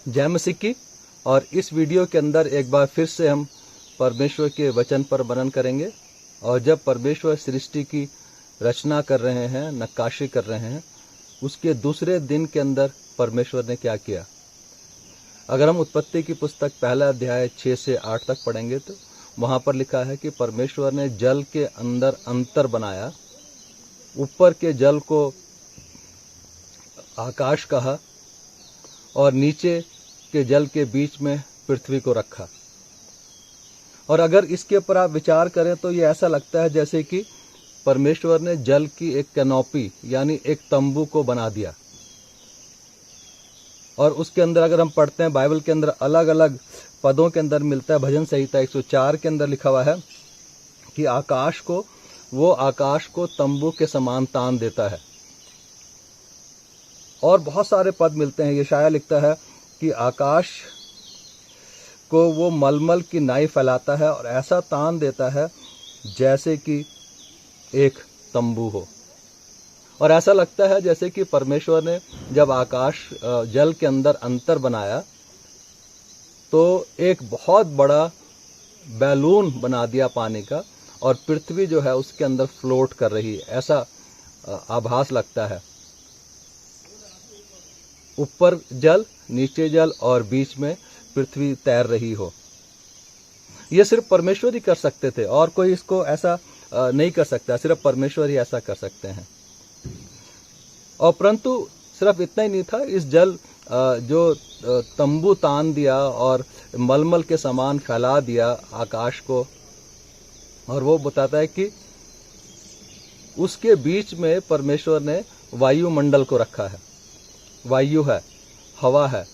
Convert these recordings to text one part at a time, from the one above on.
जय मसीह की। और इस वीडियो के अंदर एक बार फिर से हम परमेश्वर के वचन पर मनन करेंगे। और जब परमेश्वर सृष्टि की रचना कर रहे हैं, नक्काशी कर रहे हैं, उसके दूसरे दिन के अंदर परमेश्वर ने क्या किया। अगर हम उत्पत्ति की पुस्तक पहला अध्याय 6 से 8 तक पढ़ेंगे तो वहां पर लिखा है कि परमेश्वर ने जल के अंदर अंतर बनाया, ऊपर के जल को आकाश कहा और नीचे के जल के बीच में पृथ्वी को रखा। और अगर इसके ऊपर आप विचार करें तो ये ऐसा लगता है जैसे कि परमेश्वर ने जल की एक कैनोपी यानी एक तंबू को बना दिया। और उसके अंदर अगर हम पढ़ते हैं बाइबल के अंदर अलग अलग पदों के अंदर मिलता है। भजन संहिता 104 के अंदर लिखा हुआ है कि आकाश को तंबू के समान तान देता है। और बहुत सारे पद मिलते हैं। यशायाह लिखता है कि आकाश को वो मलमल की नाई फैलाता है और ऐसा तान देता है जैसे कि एक तंबू हो। और ऐसा लगता है जैसे कि परमेश्वर ने जब आकाश जल के अंदर अंतर बनाया तो एक बहुत बड़ा बैलून बना दिया पानी का और पृथ्वी जो है उसके अंदर फ्लोट कर रही है, ऐसा आभास लगता है। ऊपर जल, नीचे जल और बीच में पृथ्वी तैर रही हो। यह सिर्फ परमेश्वर ही कर सकते थे और कोई इसको ऐसा नहीं कर सकता, सिर्फ परमेश्वर ही ऐसा कर सकते हैं। और परंतु सिर्फ इतना ही नहीं था, इस जल जो तंबू तान दिया और मलमल के समान फैला दिया आकाश को। और वो बताता है कि उसके बीच में परमेश्वर ने वायुमंडल को रखा है। वायु है, हवा है।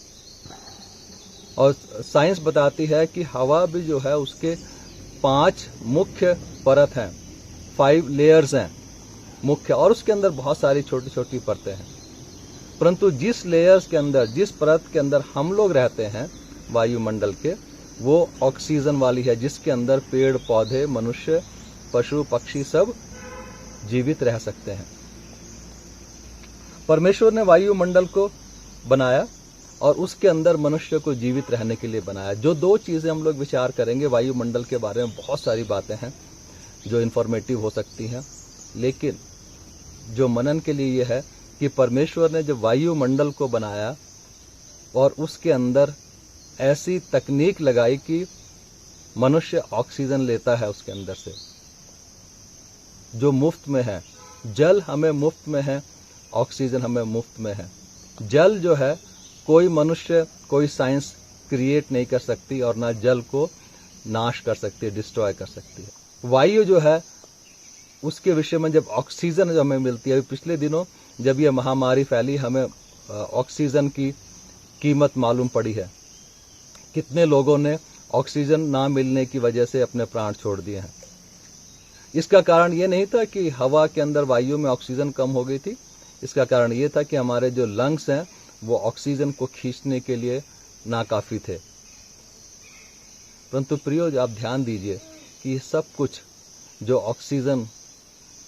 और साइंस बताती है कि हवा भी जो है उसके 5 मुख्य परत हैं, 5 लेयर्स हैं मुख्य, और उसके अंदर बहुत सारी छोटी छोटी परतें हैं। परंतु जिस लेयर्स के अंदर, जिस परत के अंदर हम लोग रहते हैं वायुमंडल के, वो ऑक्सीजन वाली है, जिसके अंदर पेड़ पौधे, मनुष्य, पशु पक्षी सब जीवित रह सकते हैं। परमेश्वर ने वायुमंडल को बनाया और उसके अंदर मनुष्य को जीवित रहने के लिए बनाया। जो 2 चीजें हम लोग विचार करेंगे वायुमंडल के बारे में, बहुत सारी बातें हैं जो इन्फॉर्मेटिव हो सकती हैं, लेकिन जो मनन के लिए यह है कि परमेश्वर ने जब वायुमंडल को बनाया और उसके अंदर ऐसी तकनीक लगाई कि मनुष्य ऑक्सीजन लेता है उसके अंदर से, जो मुफ्त में है। जल हमें मुफ्त में है, ऑक्सीजन हमें मुफ्त में है। जल जो है कोई मनुष्य, कोई साइंस क्रिएट नहीं कर सकती और ना जल को नाश कर सकती है, डिस्ट्रॉय कर सकती है। वायु जो है उसके विषय में जब ऑक्सीजन जो हमें मिलती है, पिछले दिनों जब ये महामारी फैली, हमें ऑक्सीजन की कीमत मालूम पड़ी है। कितने लोगों ने ऑक्सीजन ना मिलने की वजह से अपने प्राण छोड़ दिए हैं। इसका कारण ये नहीं था कि हवा के अंदर, वायु में ऑक्सीजन कम हो गई थी। इसका कारण ये था कि हमारे जो लंग्स हैं वो ऑक्सीजन को खींचने के लिए नाकाफी थे। परंतु प्रियो, आप ध्यान दीजिए कि सब कुछ जो ऑक्सीजन,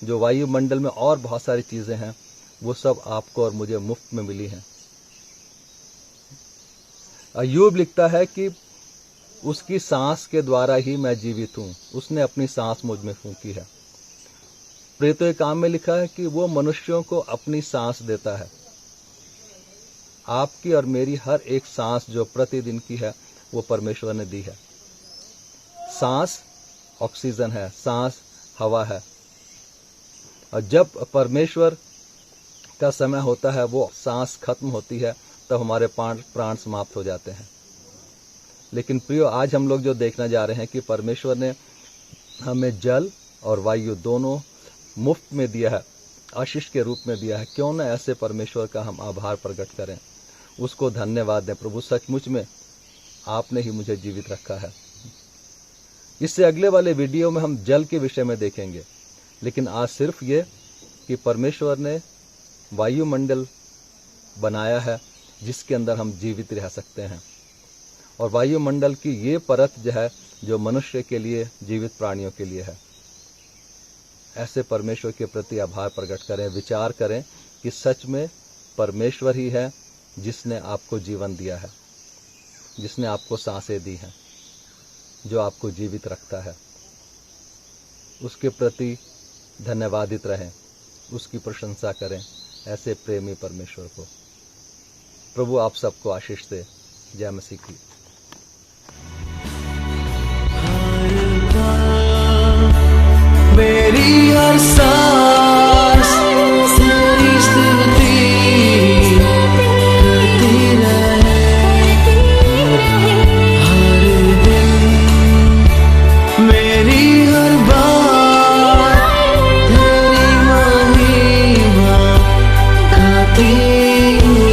जो वायुमंडल में और बहुत सारी चीजें हैं, वो सब आपको और मुझे मुफ्त में मिली हैं। अय्यूब लिखता है कि उसकी सांस के द्वारा ही मैं जीवित हूं, उसने अपनी सांस मुझ में फूंकी है। प्रेरितों के काम में लिखा है कि वो मनुष्यों को अपनी सांस देता है। आपकी और मेरी हर एक सांस जो प्रतिदिन की है वो परमेश्वर ने दी है। सांस ऑक्सीजन है, सांस हवा है। और जब परमेश्वर का समय होता है, वो सांस खत्म होती है, तब हमारे प्राण समाप्त हो जाते हैं। लेकिन प्रियो, आज हम लोग जो देखना जा रहे हैं कि परमेश्वर ने हमें जल और वायु दोनों मुफ्त में दिया है, आशीष के रूप में दिया है। क्यों न ऐसे परमेश्वर का हम आभार प्रकट करें, उसको धन्यवाद दें। प्रभु, सचमुच में आपने ही मुझे जीवित रखा है। इससे अगले वाले वीडियो में हम जल के विषय में देखेंगे, लेकिन आज सिर्फ ये कि परमेश्वर ने वायुमंडल बनाया है जिसके अंदर हम जीवित रह सकते हैं। और वायुमंडल की ये परत जो है, जो मनुष्य के लिए, जीवित प्राणियों के लिए है। ऐसे परमेश्वर के प्रति आभार प्रकट करें, विचार करें कि सच में परमेश्वर ही है जिसने आपको जीवन दिया है। जिसने आपको सांसें दी हैं, जो आपको जीवित रखता है, उसके प्रति धन्यवादित रहें, उसकी प्रशंसा करें, ऐसे प्रेमी परमेश्वर को। प्रभु आप सबको आशीष दे। जय मसीह की। मेरी हर सांस तेरी स्तुति करती रहे, हर दिन मेरी हर बात तेरी महिमा गाती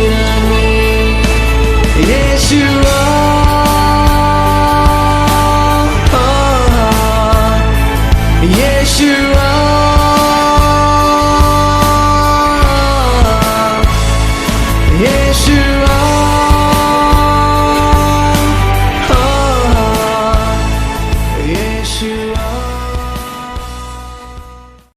रहे। यीशुआ Yeshua, Yeshua.